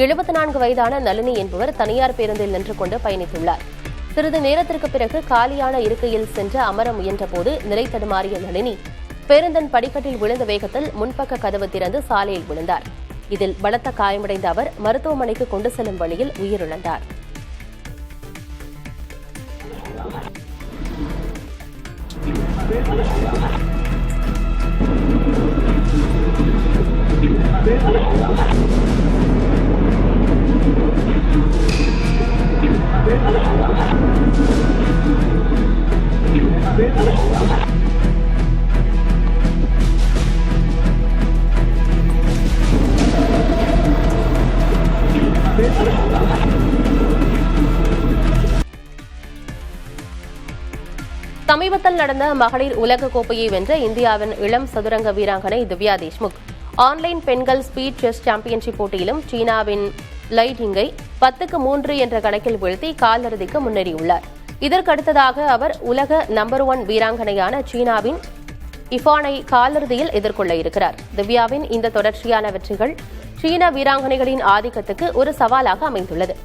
74 வயதான நளினி என்பவர் தனியார் பேருந்தில் நின்று கொண்டு பயணித்துள்ளார். சிறிது நேரத்திற்கு பிறகு காலியான இருக்கையில் சென்று அமர முயன்றபோது நிலை தடுமாறிய நளினி பேருந்தின் படிக்கட்டில் விழுந்த வேகத்தில் முன்பக்க கதவு திறந்து சாலையில் விழுந்தார். இதில் பலத்த காயமடைந்த அவர் மருத்துவமனைக்கு கொண்டு செல்லும் வழியில் உயிரிழந்தார். சமீபத்தில் நடந்த மகளிர் உலக கோப்பையை வென்ற இந்தியாவின் இளம் சதுரங்க வீராங்கனை திவ்யா தேஷ்முக் ஆன்லைன் பெண்கள் ஸ்பீட் செஸ் சாம்பியன்ஷிப் போட்டியிலும் சீனாவின் லை டிங்கை 10-3 என்ற கணக்கில் வீழ்த்தி காலிறுதிக்கு முன்னேறியுள்ளார். இதற்கடுத்ததாக அவர் உலக நம்பர் 1 வீராங்கனையான சீனாவின் இஃபானை காலிறுதியில் எதிர்கொள்ள இருக்கிறார். திவ்யாவின் இந்த தொடர்ச்சியான வெற்றிகள் சீன வீராங்கனைகளின் ஆதிக்கத்துக்கு ஒரு சவாலாக அமைந்துள்ளது.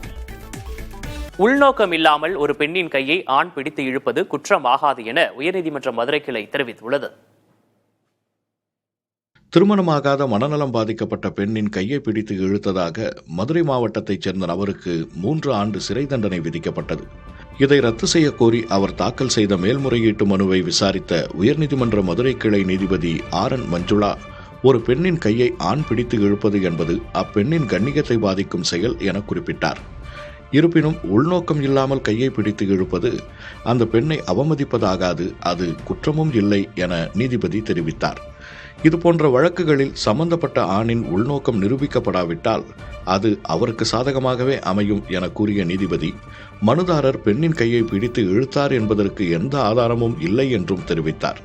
உள்நோக்கம் இல்லாமல் ஒரு பெண்ணின் கையை ஆண் பிடித்து இழுப்பது குற்றமாகாது என உயர்நீதிமன்ற மதுரை கிளை தெரிவித்துள்ளது. திருமணமாகாத மனநலம் பாதிக்கப்பட்ட பெண்ணின் கையை பிடித்து இழுத்ததாக மதுரை மாவட்டத்தைச் சேர்ந்த நபருக்கு 3 ஆண்டு சிறை தண்டனை விதிக்கப்பட்டது. இதை ரத்து செய்ய கோரி அவர் தாக்கல் செய்த மேல்முறையீட்டு மனுவை விசாரித்த உயர்நீதிமன்ற மதுரை கிளை நீதிபதி RN மஞ்சுளா, ஒரு பெண்ணின் கையை ஆண் பிடித்து இழுப்பது என்பது அப்பெண்ணின் கண்ணியத்தை பாதிக்கும் செயல் என குறிப்பிட்டார். இருப்பினும் உள்நோக்கம் இல்லாமல் கையை பிடித்து இழுப்பது அந்த பெண்ணை அவமதிப்பதாகாது, அது குற்றமும் இல்லை என நீதிபதி தெரிவித்தார். இதுபோன்ற வழக்குகளில் சம்பந்தப்பட்ட ஆணின் உள்நோக்கம் நிரூபிக்கப்படாவிட்டால் அது அவருக்கு சாதகமாகவே அமையும் என கூறிய நீதிபதி, மனுதாரர் பெண்ணின் கையை பிடித்து இழுத்தார் என்பதற்கு எந்த ஆதாரமும் இல்லை என்றும் தெரிவித்தார்.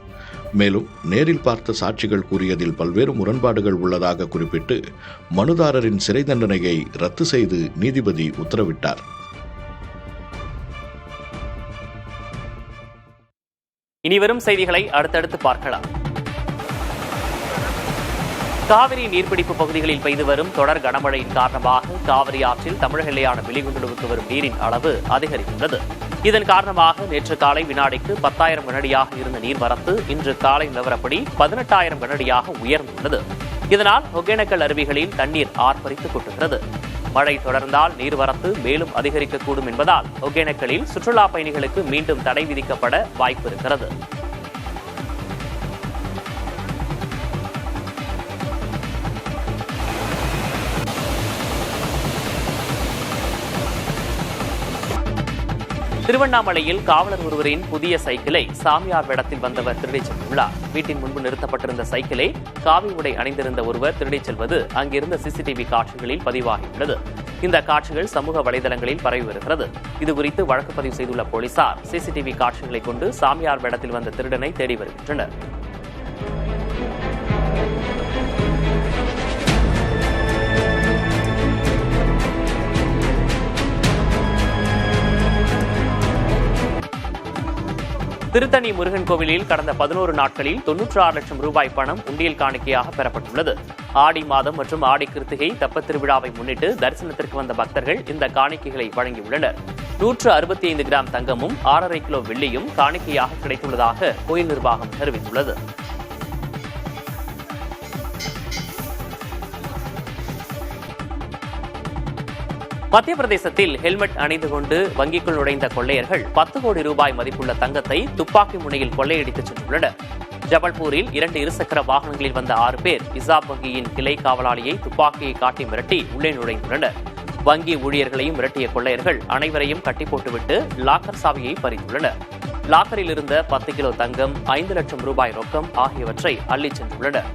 மேலும் நேரில் பார்த்த சாட்சிகள் கூறியதில் பல்வேறு முரண்பாடுகள் உள்ளதாக குறிப்பிட்டு மனுதாரரின் சிறை தண்டனையை ரத்து செய்து நீதிபதி உத்தரவிட்டார். இனிவரும் செய்திகளை அடுத்தடுத்து பார்க்கலாம். காவிரி நீர்பிடிப்பு பகுதிகளில் பெய்து வரும் தொடர் கனமழையின் காரணமாக காவிரி ஆற்றில் தமிழக எல்லையான வெளிகுண்டுவுக்கு வரும் நீரின் அளவு அதிகரித்துள்ளது. இதன் காரணமாக நேற்று காலை வினாடிக்கு 10,000 கனஅடியாக இருந்த நீர்வரத்து இன்று காலை நிலவரப்படி 18,000 கனஅடியாக உயர்ந்துள்ளது. இதனால் ஒகேனக்கல் அருவிகளில் தண்ணீர் ஆர்ப்பரித்துக் கொட்டுகிறது. மழை தொடர்ந்தால் நீர்வரத்து மேலும் அதிகரிக்கக்கூடும் என்பதால் ஒகேனக்கலில் சுற்றுலா பயணிகளுக்கு மீண்டும் தடை விதிக்கப்பட வாய்ப்பு இருக்கிறது. திருவண்ணாமலையில் காவலர் ஒருவரின் புதிய சைக்கிளை சாமியார் வேடத்தில் வந்தவர் திருடிச் சென்றுள்ளார். வீட்டின் முன்பு நிறுத்தப்பட்டிருந்த சைக்கிளை காவி உடை அணிந்திருந்த ஒருவர் திருடிச் செல்வது அங்கிருந்த சிசிடிவி காட்சிகளில் பதிவாகியுள்ளது. இந்த காட்சிகள் சமூக வலைதளங்களில் பரவி வருகிறது. இதுகுறித்து வழக்கு பதிவு செய்துள்ள போலீசார் சிசிடிவி காட்சிகளை கொண்டு சாமியார் வேடத்தில் வந்த திருடனை தேடி வருகின்றனர். திருத்தணி முருகன் கோவிலில் கடந்த 11 நாட்களில் 96 லட்சம் ரூபாய் பணம் உண்டியல் காணிக்கையாக பெறப்பட்டுள்ளது. ஆடி மாதம் மற்றும் ஆடி கிருத்திகை தெப்பத் திருவிழாவை முன்னிட்டு தரிசனத்திற்கு வந்த பக்தர்கள் இந்த காணிக்கைகளை வழங்கியுள்ளனர். 165 கிராம் தங்கமும் 6.5 கிலோ வெள்ளியும் காணிக்கையாக கிடைத்துள்ளதாக கோயில் நிர்வாகம் தெரிவித்துள்ளது. மத்திய பிரதேசத்தில் ஹெல்மெட் அணிந்து கொண்டு வங்கிக்குள் நுழைந்த கொள்ளையர்கள் 10 கோடி ரூபாய் மதிப்புள்ள தங்கத்தை துப்பாக்கி முனையில் கொள்ளையடித்துச் சென்றுள்ளனர். ஜபல்பூரில் 2 இருசக்கர வாகனங்களில் வந்த 6 பேர் இசாப் வங்கியின் கிளை காவலாளியை துப்பாக்கியை காட்டி மிரட்டி உள்ளே நுழைந்துள்ளனர். வங்கி ஊழியர்களையும் மிரட்டிய கொள்ளையர்கள் அனைவரையும் கட்டி போட்டுவிட்டு லாக்கர் சாவியை பறித்துள்ளனர். லாக்கரில் இருந்த 10 கிலோ தங்கம், 5 லட்சம் ரூபாய் ரொக்கம் ஆகியவற்றை அள்ளிச் சென்றுள்ளனர்.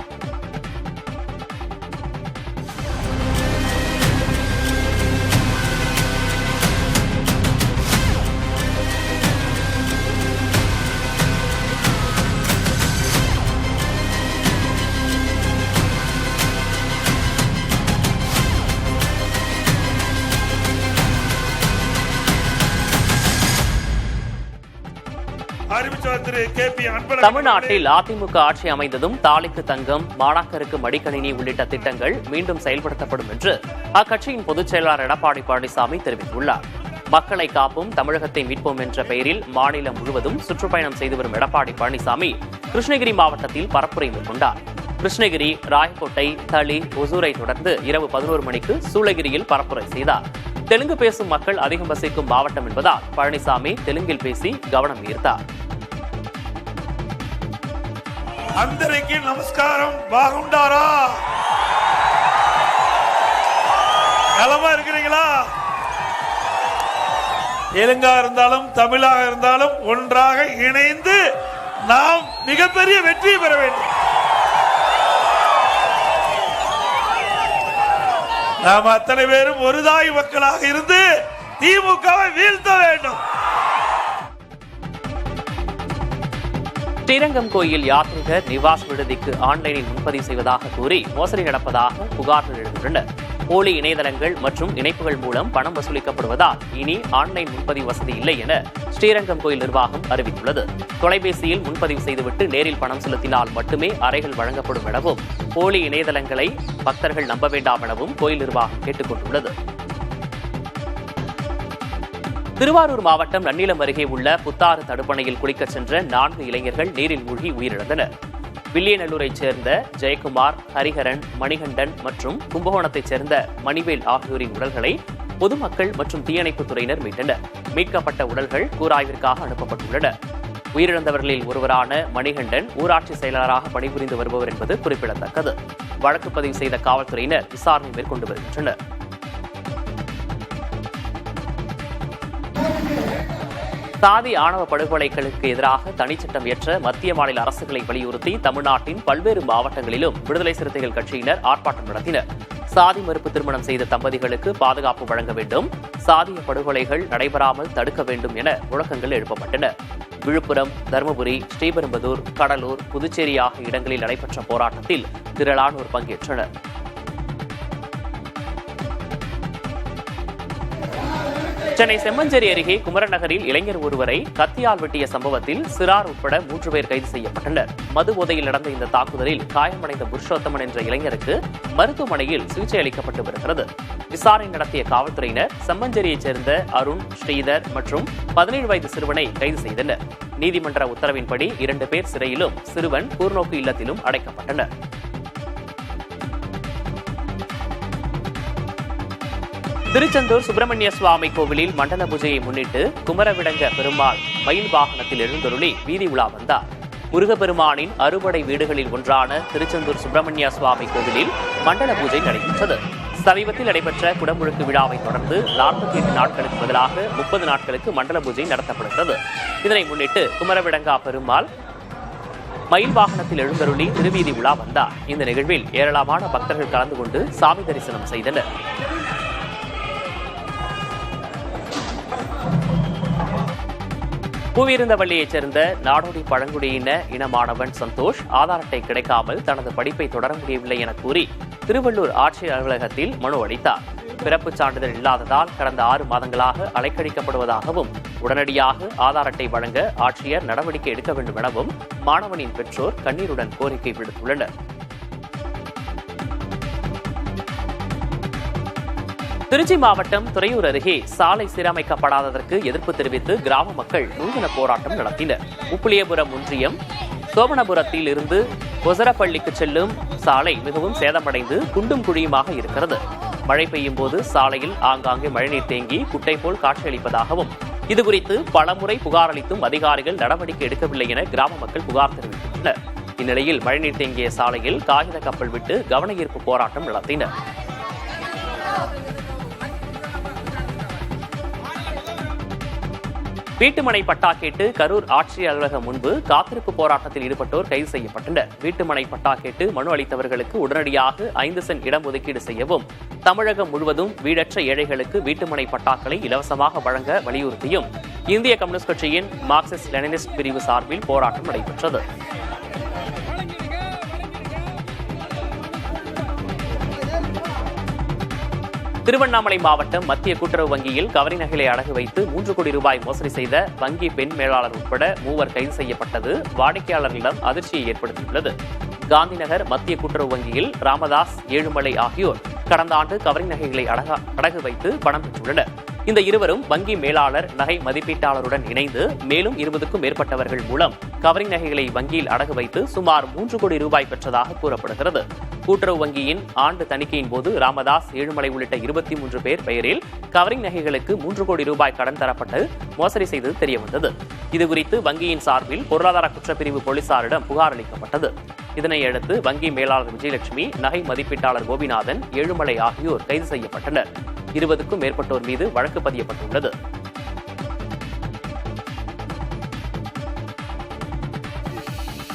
அறிவிச்சு அமைச்சர் திரு KP அன்பழகன் தமிழ்நாட்டில் அதிமுக ஆட்சி அமைந்ததும் தாலிக்கு தங்கம், மாணாக்கருக்கு மடிக்கணினி உள்ளிட்ட திட்டங்கள் மீண்டும் செயல்படுத்தப்படும் என்று அக்கட்சியின் பொதுச் செயலாளர் எடப்பாடி பழனிசாமி தெரிவித்துள்ளார். மக்களை காப்போம், தமிழகத்தை மீட்போம் என்ற பெயரில் மாநிலம் முழுவதும் சுற்றுப்பயணம் செய்து வரும் எடப்பாடி பழனிசாமி கிருஷ்ணகிரி மாவட்டத்தில் பரப்புரை மேற்கொண்டார். கிருஷ்ணகிரி, ராயக்கோட்டை, தளி, ஒசூரை தொடர்ந்து இரவு 11 மணிக்கு சூளகிரியில் பரப்புரை செய்தார். தெலுங்கு பேசும் மக்கள் அதிகம் வசிக்கும் மாவட்டம் என்பதால் பழனிசாமி தெலுங்கில் பேசி கவனம் ஈர்த்தார். అందరికీ నమస్కారం. బాగుండారా? நலமா இருக்கிறீங்களா? தெலுங்கா இருந்தாலும் தமிழாக இருந்தாலும் ஒன்றாக இணைந்து நாம் மிகப்பெரிய வெற்றி பெற வேண்டும். நாம் அத்தனை பேரும் ஒரு தாய் மக்களாக இருந்து திமுகவை வீழ்த்த வேண்டும். ஸ்ரீரங்கம் கோயில் யாத்ரீகர் நிவாஸ் விடுதிக்கு ஆன்லைனில் முன்பதிவு செய்வதாக கூறி மோசடி நடப்பதாக புகார்கள் எழுந்துள்ளன. போலி இணையதளங்கள் மற்றும் இணைப்புகள் மூலம் பணம் வசூலிக்கப்படுவதால் இனி ஆன்லைன் முன்பதிவு வசதி இல்லை என ஸ்ரீரங்கம் கோயில் நிர்வாகம் அறிவித்துள்ளது. தொலைபேசியில் முன்பதிவு செய்துவிட்டு நேரில் பணம் செலுத்தினால் மட்டுமே அறைகள் வழங்கப்படும் எனவும், போலி இணையதளங்களை பக்தர்கள் நம்ப வேண்டாம் எனவும் கோயில் நிர்வாகம் கேட்டுக் கொண்டுள்ளது. திருவாரூர் மாவட்டம் நன்னிலம் அருகே உள்ள புத்தாறு தடுப்பணையில் குளிக்கச் சென்ற 4 இளைஞர்கள் நீரில் மூழ்கி உயிரிழந்தனர். வில்லியநல்லூரைச் சேர்ந்த ஜெயக்குமார், ஹரிஹரன், மணிகண்டன் மற்றும் கும்பகோணத்தைச் சேர்ந்த மணிவேல் ஆகியோரின் உடல்களை பொதுமக்கள் மற்றும் தீயணைப்புத் துறையினர் மீட்டனர். மீட்கப்பட்ட உடல்கள் கூராய்விற்காக அனுப்பப்பட்டுள்ளன. உயிரிழந்தவர்களில் ஒருவரான மணிகண்டன் ஊராட்சி செயலாளராக பணிபுரிந்து வருபவர் என்பது குறிப்பிடத்தக்கது. வழக்கு பதிவு செய்த காவல்துறையினர் விசாரணை மேற்கொண்டு வருகின்றனர். சாதி ஆணவ படுகொலைகளுக்கு எதிராக தனிச்சட்டம் இயற்ற மத்திய மாநில அரசுகளை வலியுறுத்தி தமிழ்நாட்டின் பல்வேறு மாவட்டங்களிலும் விடுதலை சிறுத்தைகள் கட்சியினர் ஆர்ப்பாட்டம் நடத்தினர். சாதி மறுப்பு திருமணம் செய்த தம்பதிகளுக்கு பாதுகாப்பு வழங்க வேண்டும், சாதிய படுகொலைகள் நடைபெறாமல் தடுக்க வேண்டும் என முழக்கங்கள் எழுப்பப்பட்டன. விழுப்புரம், தருமபுரி, ஸ்ரீபெரும்புதூர், கடலூர், புதுச்சேரி ஆகிய இடங்களில் நடைபெற்ற போராட்டத்தில் திரளானோர் பங்கேற்றனர். சென்னை செம்மஞ்சேரி அருகே குமரன் நகரில் இளைஞர் ஒருவரை கத்தியால் வெட்டிய சம்பவத்தில் சிறார் உட்பட 3 பேர் கைது செய்யப்பட்டனர். மது போதையில் நடந்த இந்த தாக்குதலில் காயமடைந்த புருஷோத்தமன் என்ற இளைஞருக்கு மருத்துவமனையில் சிகிச்சை அளிக்கப்பட்டு வருகிறது. விசாரணை நடத்திய காவல்துறையினர் செம்மஞ்சேரியைச் சேர்ந்த அருண், ஸ்ரீதர் மற்றும் 17 வயது சிறுவனை கைது செய்தனர். நீதிமன்ற உத்தரவின்படி 2 பேர் சிறையிலும் சிறுவன் கூர்நோக்கு இல்லத்திலும் அடைக்கப்பட்டனர். திருச்செந்தூர் சுப்பிரமணிய சுவாமி கோவிலில் மண்டல பூஜையை முன்னிட்டு குமரவிடங்க பெருமாள் மயில் வாகனத்தில் எழுந்தருளி வீதி உலா வந்தார். முருகப்பெருமானின் அறுபடை வீடுகளில் ஒன்றான திருச்செந்தூர் சுப்பிரமணிய சுவாமி கோவிலில் மண்டல பூஜை நடைபெற்றது. சமீபத்தில் நடைபெற்ற குடமுழுக்கு விழாவை தொடர்ந்து 48 நாட்களுக்கு பதிலாக 30 நாட்களுக்கு மண்டல பூஜை நடத்தப்படுகிறது. இதனை முன்னிட்டு குமரவிடங்கா பெருமாள் மயில் வாகனத்தில் எழுந்தருளி திருவீதி உலா வந்தார். இந்த நிகழ்வில் ஏராளமான பக்தர்கள் கலந்து கொண்டு சாமி தரிசனம் செய்தனர். பூவிருந்தவள்ளியைச் சேர்ந்த நாடோடி பழங்குடியின இனமானவன் சந்தோஷ் ஆதார் அட்டை கிடைக்காமல் தனது படிப்பை தொடர முடியவில்லை என கூறி திருவள்ளூர் ஆட்சியர் அலுவலகத்தில் மனு அளித்தார். பிறப்புச் சான்றிதழ் இல்லாததால் கடந்த 6 மாதங்களாக அலைக்கழிக்கப்படுவதாகவும், உடனடியாக ஆதார் அட்டை வழங்க ஆட்சியர் நடவடிக்கை எடுக்க வேண்டும் எனவும் மாணவனின் பெற்றோர் கண்ணீருடன் கோரிக்கை விடுத்துள்ளனர். திருச்சி மாவட்டம் துறையூர் அருகே சாலை சீரமைக்கப்படாததற்கு எதிர்ப்பு தெரிவித்து கிராம மக்கள் நூதன போராட்டம் நடத்தினர். உப்புளியபுரம் ஒன்றியம் சோமனபுரத்தில் இருந்து கொசரப்பள்ளிக்கு செல்லும் சாலை மிகவும் சேதமடைந்து குண்டும் குழியுமாக இருக்கிறது. மழை பெய்யும் போது சாலையில் ஆங்காங்கே மழைநீர் தேங்கி குட்டை போல் காட்சியளிப்பதாகவும், இதுகுறித்து பலமுறை புகார் அளித்தும் அதிகாரிகள் நடவடிக்கை எடுக்கவில்லை என கிராம மக்கள் புகார் தெரிவித்துள்ளனர். இந்நிலையில் மழைநீர் தேங்கிய சாலையில் காகித கப்பல் விட்டு கவன ஈர்ப்பு போராட்டம் நடத்தினர். வீட்டுமனை பட்டா கேட்டு கரூர் ஆட்சியர் அலுவலகம் முன்பு காத்திருப்பு போராட்டத்தில் ஈடுபட்டோர் கைது செய்யப்பட்டனர். வீட்டுமனை பட்டா கேட்டு மனு அளித்தவர்களுக்கு உடனடியாக 5 சென்ட் இடம் ஒதுக்கீடு செய்யவும், தமிழகம் முழுவதும் வீடற்ற ஏழைகளுக்கு வீட்டுமனை பட்டாக்களை இலவசமாக வழங்க வலியுறுத்தியும் இந்திய கம்யூனிஸ்ட் கட்சியின் மார்க்சிஸ்ட் லெனினிஸ்ட் பிரிவு சார்பில் போராட்டம் நடைபெற்றது. திருவண்ணாமலை மாவட்டம் மத்திய கூட்டுறவு வங்கியில் கவரிங் நகைகளை அடகு வைத்து 3 கோடி ரூபாய் மோசடி செய்த வங்கி பெண் மேலாளர் உட்பட 3 கைது செய்யப்பட்டது வாடிக்கையாளர்களிடம் அதிர்ச்சியை ஏற்படுத்தியுள்ளது. காந்திநகர் மத்திய கூட்டுறவு வங்கியில் ராமதாஸ், ஏழுமலை ஆகியோர் கடந்த ஆண்டு கவரிங் நகைகளை அடகு வைத்து பணம் பெற்றுள்ளனர். இந்த இருவரும் வங்கி மேலாளர், நகை மதிப்பீட்டாளருடன் இணைந்து மேலும் 20க்கும் மேற்பட்டவர்கள் மூலம் கவரிங் நகைகளை வங்கியில் அடகு வைத்து சுமார் 3 கோடி ரூபாய் பெற்றதாக கூறப்படுகிறது. கூட்டுறவு வங்கியின் ஆண்டு தணிக்கையின் போது ராமதாஸ், ஏழுமலை உள்ளிட்ட 23 பேர் பெயரில் கவரிங் நகைகளுக்கு 3 கோடி ரூபாய் கடன் தரப்பட்டு மோசடி செய்தது தெரியவந்தது. இதுகுறித்து வங்கியின் சார்பில் பொருளாதார குற்றப்பிரிவு போலீசாரிடம் புகார் அளிக்கப்பட்டது. இதனையடுத்து வங்கி மேலாளர் விஜயலட்சுமி, நகை மதிப்பீட்டாளர் கோபிநாதன், ஏழுமலை ஆகியோர் கைது செய்யப்பட்டனர். 20க்கும் மேற்பட்டோர் மீது வழக்கு பதியப்பட்டுள்ளது.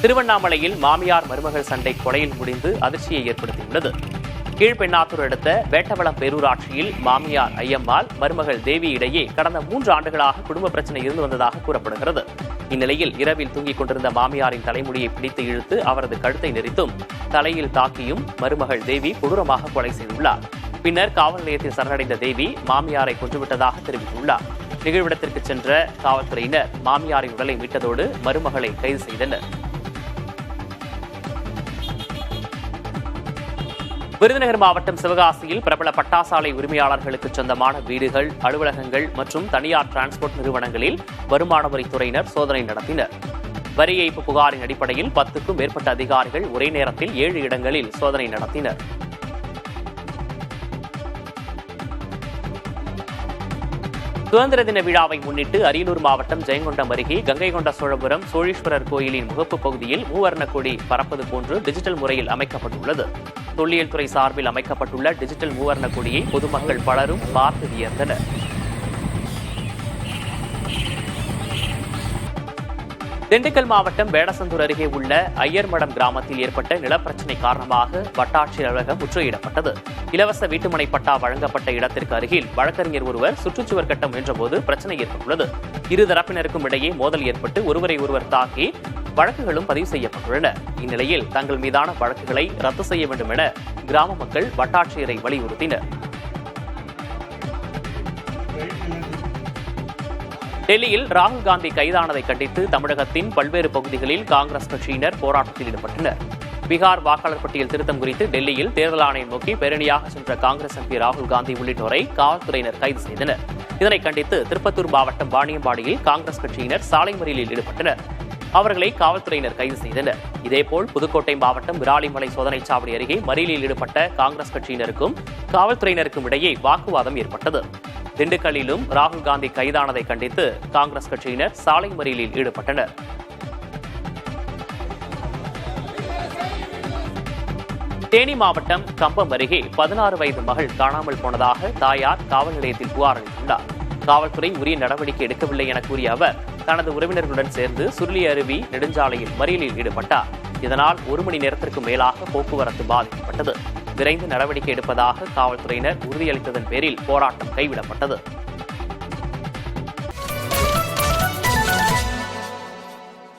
திருவண்ணாமலையில் மாமியார் மருமகள் சண்டை கொலையில் முடிந்து அதிர்ச்சியை ஏற்படுத்தியுள்ளது. கீழ்பெண்ணாத்தூர் அடுத்த வேட்டவளம் பேரூராட்சியில் மாமியார் ஐயம்மாள், மருமகள் தேவி இடையே கடந்த 3 ஆண்டுகளாக குடும்ப பிரச்சனை இருந்து வந்ததாக கூறப்படுகிறது. இந்நிலையில் இரவில் தூங்கிக் கொண்டிருந்த மாமியாரின் தலைமுடியை பிடித்து இழுத்து அவரது கழுத்தை நெரித்தும் தலையில் தாக்கியும் மருமகள் தேவி கொடூரமாக கொலை செய்துள்ளார். பின்னர் காவல் நிலையத்தில் சரணடைந்த தேவி மாமியாரை கொன்றுவிட்டதாக தெரிவித்துள்ளார். நிகழ்விடத்திற்கு சென்ற காவல்துறையினர் மாமியாரின் உடலை மீட்டதோடு மருமகளை கைது செய்தனர். விருதுநகர் மாவட்டம் சிவகாசியில் பிரபல பட்டாசாலை உரிமையாளர்களுக்கு சொந்தமான வீடுகள், அலுவலகங்கள் மற்றும் தனியார் டிரான்ஸ்போர்ட் நிறுவனங்களில் வருமான வரித்துறையினர் சோதனை நடத்தினர். வரி ஏய்ப்பு புகாரின் அடிப்படையில் 10க்கும் மேற்பட்ட அதிகாரிகள் ஒரே நேரத்தில் 7 இடங்களில் சோதனை நடத்தினர். சுதந்திர தின விழாவை முன்னிட்டு அரியலூர் மாவட்டம் ஜெயங்கொண்டம் அருகே கங்கை கொண்ட சோழபுரம் சோழீஸ்வரர் கோயிலின் முகப்பு பகுதியில் மூவர்ண கொடி பறப்பது போன்று டிஜிட்டல் முறையில் அமைக்கப்பட்டுள்ளது. தொல்லியல் துறை சார்பில் அமைக்கப்பட்டுள்ள டிஜிட்டல் மூவர்ண கொடியை பொதுமக்கள் பலரும் பார்த்து வியந்தனர். திண்டுக்கல் மாவட்டம் வேடசந்தூர் அருகே உள்ள ஐயர்மடம் கிராமத்தில் ஏற்பட்ட நிலப்பிரச்சினை காரணமாக வட்டாட்சியர் அலுவலகம் முற்றுகையிடப்பட்டது. இலவச வீட்டுமனை பட்டா வழங்கப்பட்ட இடத்திற்கு அருகில் வழக்கறிஞர் ஒருவர் சுற்றுச்சுவர் கட்ட முயன்றபோது பிரச்சனை ஏற்பட்டுள்ளது. இரு தரப்பினருக்கும் இடையே மோதல் ஏற்பட்டு ஒருவரை ஒருவர் தாக்கி வழக்குகளும் பதிவு செய்யப்பட்டுள்ளன. இந்நிலையில் தங்கள் மீதான வழக்குகளை ரத்து செய்ய வேண்டும் என கிராம மக்கள் வட்டாட்சியரை வலியுறுத்தினர். டெல்லியில் ராகுல் காந்தி கைதானதை கண்டித்து தமிழகத்தின் பல்வேறு பகுதிகளில் காங்கிரஸ் கட்சியினர் போராட்டத்தில் ஈடுபட்டனர். பீகார் வாக்காளர் பட்டியல் திருத்தம் குறித்து டெல்லியில் தேர்தல் ஆணையம் நோக்கி பேரணியாக சென்ற காங்கிரஸ் எம்பி ராகுல் காந்தி உள்ளிட்டோரை காவல்துறையினர் கைது செய்தனர். இதனை கண்டித்து திருப்பத்தூர் மாவட்டம் வாணியம்பாடியில் காங்கிரஸ் கட்சியினர் சாலை மறியலில் ஈடுபட்டனர். அவர்களை காவல்துறையினர் கைது செய்தனர். இதேபோல் புதுக்கோட்டை மாவட்டம் விராலிமலை சோதனைச் சாவடி அருகே மறியலில் ஈடுபட்ட காங்கிரஸ் கட்சியினருக்கும் காவல்துறையினருக்கும் இடையே வாக்குவாதம் ஏற்பட்டது. திண்டுக்கல்லிலும் ராகுல் காந்தி கைதானதை கண்டித்து காங்கிரஸ் கட்சியினர் சாலை மறியலில் ஈடுபட்டனர். தேனி மாவட்டம் கம்பம் அருகே 16 வயது மகள் காணாமல் போனதாக தாயார் காவல் நிலையத்தில் புகார் அளித்துள்ளார். காவல்துறை உரிய நடவடிக்கை எடுக்கவில்லை என கூறிய அவர் தனது உறவினர்களுடன் சேர்ந்து சுருளி அருவி நெடுஞ்சாலையில் மறியலில் ஈடுபட்டார். இதனால் 1 மணி நேரத்திற்கு மேலாக போக்குவரத்து பாதிக்கப்பட்டது. விரைந்து நடவடிக்கை எடுப்பதாக காவல்துறையினர் உறுதியளித்ததன் பேரில் போராட்டம் கைவிடப்பட்டது.